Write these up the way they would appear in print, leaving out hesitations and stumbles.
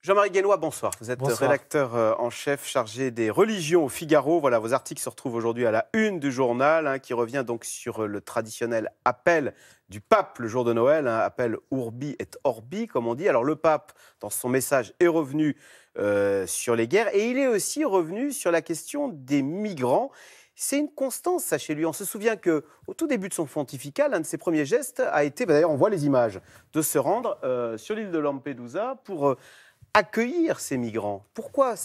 Jean-Marie Guénois, bonsoir. Vous êtes Bonsoir. rédacteur en chef chargé des religions au Figaro. Voilà, vos articles se retrouvent aujourd'hui à la une du journal, qui revient donc sur le traditionnel appel du pape le jour de Noël, appel Urbi et Orbi, comme on dit. Alors le pape, dans son message, est revenu sur les guerres et il est aussi revenu sur la question des migrants. C'est une constance, ça, chez lui. On se souvient qu'au tout début de son pontificat, l'un de ses premiers gestes a été, d'ailleurs on voit les images, de se rendre sur l'île de Lampedusa pour accueillir ces migrants. Pourquoi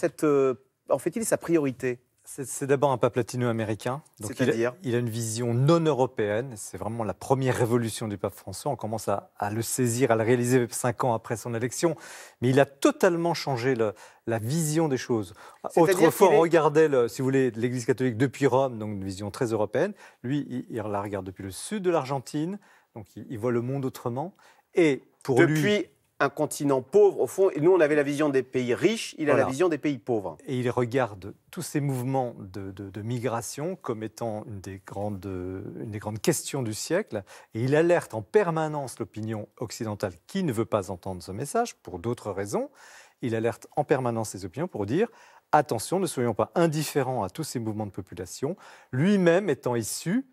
en fait-il sa priorité? C'est d'abord un pape latino-américain. Donc C'est-à-dire il a une vision non européenne. C'est vraiment la première révolution du pape François. On commence à le saisir, à le réaliser 5 ans après son élection. Mais il a totalement changé la vision des choses. Autrefois, on regardait, si vous voulez, l'Église catholique depuis Rome, donc une vision très européenne. Lui, il la regarde depuis le sud de l'Argentine. Donc il voit le monde autrement. Et pour lui, un continent pauvre, au fond, et nous on avait la vision des pays riches, il a la vision des pays pauvres. Et il regarde tous ces mouvements de migration comme étant une des grandes questions du siècle, et il alerte en permanence l'opinion occidentale qui ne veut pas entendre ce message, pour d'autres raisons. Il alerte en permanence ses opinions pour dire « Attention, ne soyons pas indifférents à tous ces mouvements de population », lui-même étant issu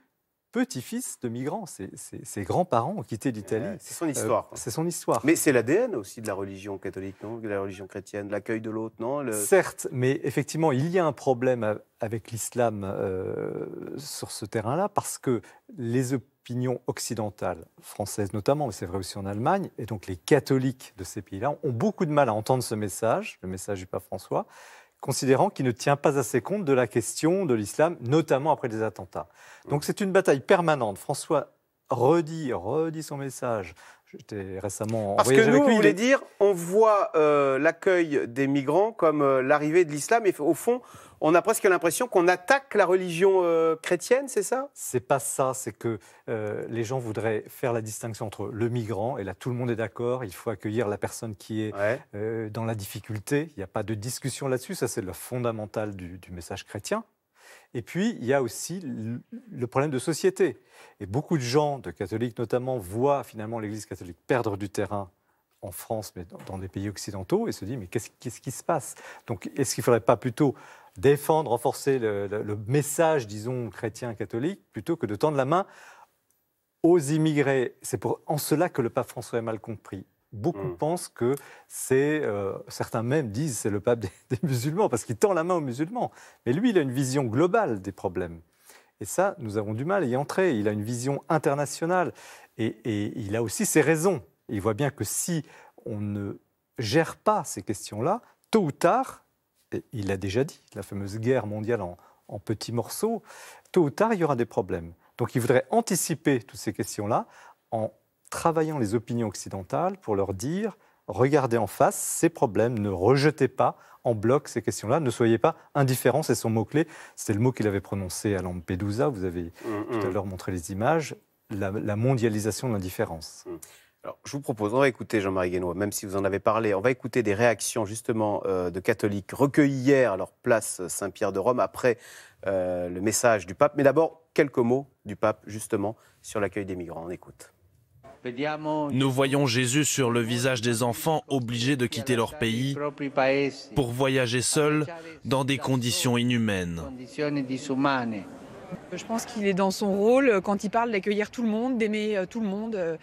petit-fils de migrants. Ses grands-parents ont quitté l'Italie. C'est son histoire. C'est son histoire. Mais c'est l'ADN aussi de la religion catholique, non? De la religion chrétienne, l'accueil de l'autre, non? Certes, mais effectivement, il y a un problème avec l'islam sur ce terrain-là, parce que les opinions occidentales, françaises notamment, mais c'est vrai aussi en Allemagne, et donc les catholiques de ces pays-là, ont beaucoup de mal à entendre ce message, le message du pape François, considérant qu'il ne tient pas assez compte de la question de l'islam, notamment après les attentats. Donc c'est une bataille permanente. François redit son message. J'étais récemment en voyage avec lui. Parce que nous, vous voulez dire, on voit l'accueil des migrants comme l'arrivée de l'islam, et au fond, on a presque l'impression qu'on attaque la religion chrétienne, c'est ça? C'est pas ça, c'est que les gens voudraient faire la distinction entre le migrant, et là tout le monde est d'accord, il faut accueillir la personne qui est dans la difficulté, il n'y a pas de discussion là-dessus, ça c'est le fondamental du message chrétien. Et puis, il y a aussi le problème de société. Et beaucoup de gens, de catholiques notamment, voient finalement l'Église catholique perdre du terrain en France, mais dans les pays occidentaux, et se disent, mais qu'est-ce qui se passe? Donc, est-ce qu'il ne faudrait pas plutôt défendre, renforcer le message, disons, chrétien-catholique, plutôt que de tendre la main aux immigrés? C'est en cela que le pape François est mal compris. Beaucoup pensent que certains même disent c'est le pape des musulmans, parce qu'il tend la main aux musulmans. Mais lui, il a une vision globale des problèmes. Et ça, nous avons du mal à y entrer. Il a une vision internationale. Et il a aussi ses raisons. Il voit bien que si on ne gère pas ces questions-là, tôt ou tard, et il l'a déjà dit, la fameuse guerre mondiale en petits morceaux, tôt ou tard, il y aura des problèmes. Donc il voudrait anticiper toutes ces questions-là en travaillant les opinions occidentales pour leur dire « Regardez en face ces problèmes, ne rejetez pas en bloc ces questions-là, ne soyez pas indifférents », c'est son mot-clé. C'était le mot qu'il avait prononcé à Lampedusa, vous avez tout à l'heure montré les images, la mondialisation de l'indifférence. Alors, je vous propose, on va écouter Jean-Marie Guénois, même si vous en avez parlé, on va écouter des réactions justement de catholiques recueillies hier à leur place Saint-Pierre de Rome après le message du pape. Mais d'abord, quelques mots du pape justement sur l'accueil des migrants. On écoute. Nous voyons Jésus sur le visage des enfants obligés de quitter leur pays pour voyager seuls dans des conditions inhumaines. Je pense qu'il est dans son rôle quand il parle d'accueillir tout le monde, d'aimer tout le monde,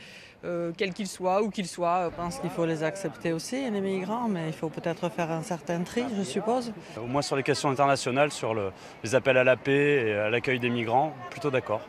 quel qu'il soit, où qu'il soit. Je pense qu'il faut les accepter aussi, les migrants, mais il faut peut-être faire un certain tri, je suppose. Au moins sur les questions internationales, sur les appels à la paix et à l'accueil des migrants, plutôt d'accord.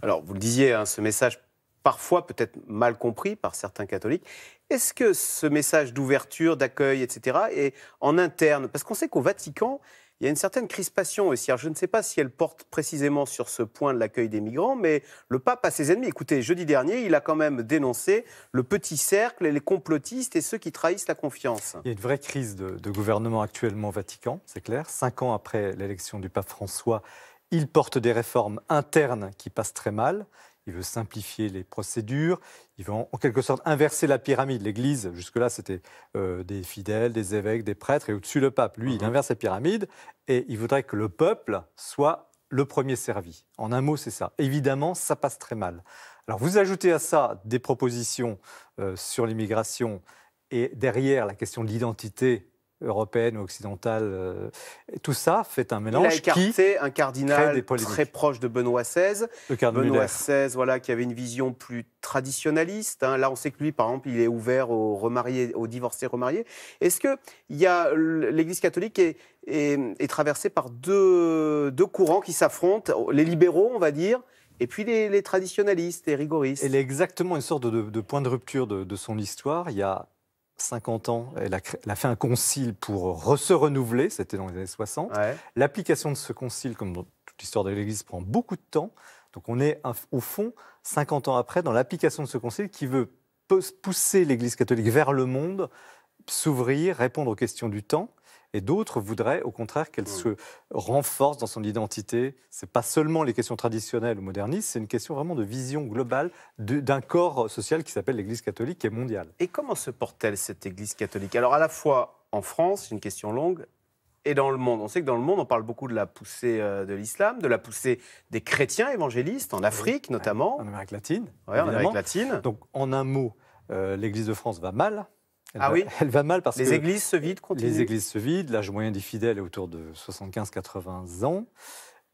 Alors, vous le disiez, ce message parfois peut-être mal compris par certains catholiques. Est-ce que ce message d'ouverture, d'accueil, etc., est en interne? Parce qu'on sait qu'au Vatican, il y a une certaine crispation aussi. Alors, je ne sais pas si elle porte précisément sur ce point de l'accueil des migrants, mais le pape a ses ennemis. Écoutez, jeudi dernier, il a quand même dénoncé le petit cercle, les complotistes et ceux qui trahissent la confiance. Il y a une vraie crise de gouvernement actuellement au Vatican, c'est clair. 5 ans après l'élection du pape François, il porte des réformes internes qui passent très mal. Il veut simplifier les procédures, il veut en quelque sorte inverser la pyramide. L'Église, jusque-là, c'était des fidèles, des évêques, des prêtres, et au-dessus le pape. Lui, il inverse la pyramide, et il voudrait que le peuple soit le premier servi. En un mot, c'est ça. Évidemment, ça passe très mal. Alors, vous ajoutez à ça des propositions sur l'immigration Et derrière, la question de l'identité européenne ou occidentale, tout ça fait un mélange. Il a écarté un cardinal très proche de Benoît XVI. Benoît XVI, voilà, qui avait une vision plus traditionnaliste. Hein. Là, on sait que lui, par exemple, il est ouvert aux remariés, aux divorcés remariés. Est-ce que l'Église catholique est traversée par deux courants qui s'affrontent, les libéraux, on va dire, et puis les traditionnalistes et rigoristes? Elle est exactement une sorte de point de rupture de son histoire. Il y a 50 ans, elle a fait un concile pour se renouveler, c'était dans les années 60. Ouais. L'application de ce concile, comme dans toute l'histoire de l'Église, prend beaucoup de temps. Donc on est au fond, 50 ans après, dans l'application de ce concile qui veut pousser l'Église catholique vers le monde, s'ouvrir, répondre aux questions du temps. Et d'autres voudraient, au contraire, qu'elle se renforce dans son identité. Ce n'est pas seulement les questions traditionnelles ou modernistes, c'est une question vraiment de vision globale d'un corps social qui s'appelle l'Église catholique, qui est mondiale. Et comment se porte-t-elle, cette Église catholique? Alors, à la fois en France, c'est une question longue, et dans le monde. On sait que dans le monde, on parle beaucoup de la poussée de l'islam, de la poussée des chrétiens évangélistes, en Afrique notamment. En Amérique latine. Oui, en Amérique latine. Donc, en un mot, l'Église de France va mal. Elle va mal parce que les églises se vident, continuent. Les églises se vident, l'âge moyen des fidèles est autour de 75-80 ans.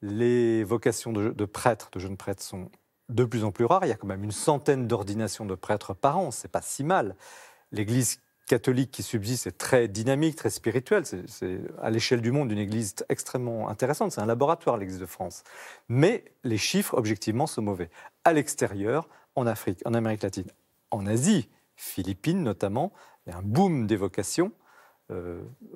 Les vocations de prêtres, de jeunes prêtres, sont de plus en plus rares. Il y a quand même une centaine d'ordinations de prêtres par an, c'est pas si mal. L'Église catholique qui subsiste est très dynamique, très spirituelle. C'est à l'échelle du monde une église extrêmement intéressante. C'est un laboratoire, l'Église de France. Mais les chiffres, objectivement, sont mauvais. À l'extérieur, en Afrique, en Amérique latine, en Asie, Philippines notamment, il y a un boom des vocations.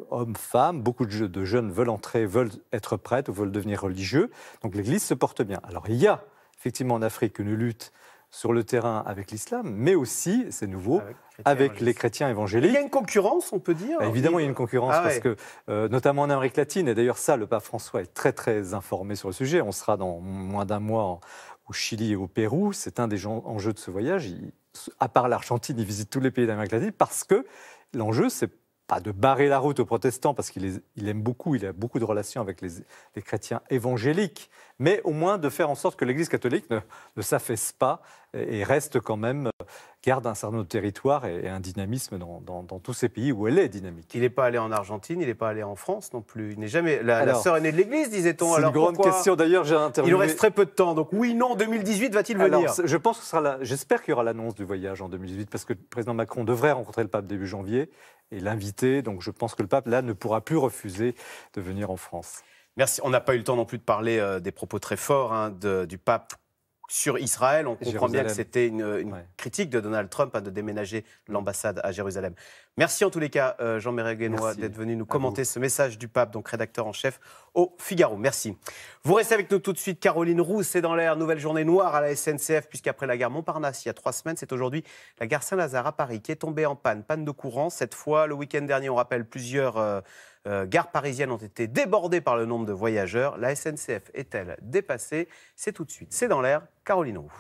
Hommes, femmes, beaucoup de jeunes veulent entrer, veulent être prêtres, veulent devenir religieux. Donc l'Église se porte bien. Alors il y a effectivement en Afrique une lutte sur le terrain avec l'islam, mais aussi, c'est nouveau, avec les chrétiens évangéliques. Il y a une concurrence, on peut dire. Évidemment, il y a une concurrence parce que, notamment en Amérique latine, et d'ailleurs ça, le pape François est très très informé sur le sujet. On sera dans moins d'un mois au Chili et au Pérou. C'est un des enjeux de ce voyage. À part l'Argentine, il visite tous les pays d'Amérique latine parce que l'enjeu, c'est pas de barrer la route aux protestants parce qu'il aime beaucoup, il a beaucoup de relations avec les chrétiens évangéliques, mais au moins de faire en sorte que l'Église catholique ne s'affaisse pas et reste quand même, garde un certain nombre de territoires et un dynamisme dans tous ces pays où elle est dynamique. Il n'est pas allé en Argentine, il n'est pas allé en France non plus. Il n'est jamais la sœur aînée de l'Église, disait-on. C'est une grande question. D'ailleurs, j'ai interviewé. Il nous reste très peu de temps. Donc oui, non, 2018 va-t-il venir? Je pense que j'espère qu'il y aura l'annonce du voyage en 2018 parce que le président Macron devrait rencontrer le pape début janvier et l'inviter. Donc je pense que le pape là ne pourra plus refuser de venir en France. Merci. On n'a pas eu le temps non plus de parler des propos très forts du pape sur Israël. On comprend bien que c'était une critique de Donald Trump de déménager l'ambassade à Jérusalem. Merci en tous les cas, Jean-Marie Guénois, d'être venu nous commenter ce message du pape, donc rédacteur en chef au Figaro. Merci. Vous restez avec nous tout de suite. Caroline Roux, c'est dans l'air. Nouvelle journée noire à la SNCF, puisqu'après la gare Montparnasse, il y a 3 semaines, c'est aujourd'hui la gare Saint-Lazare à Paris qui est tombée en panne de courant. Cette fois, le week-end dernier, on rappelle, plusieurs gares parisiennes ont été débordées par le nombre de voyageurs. La SNCF est-elle dépassée? C'est tout de suite. C'est dans l'air. Caroline Roux.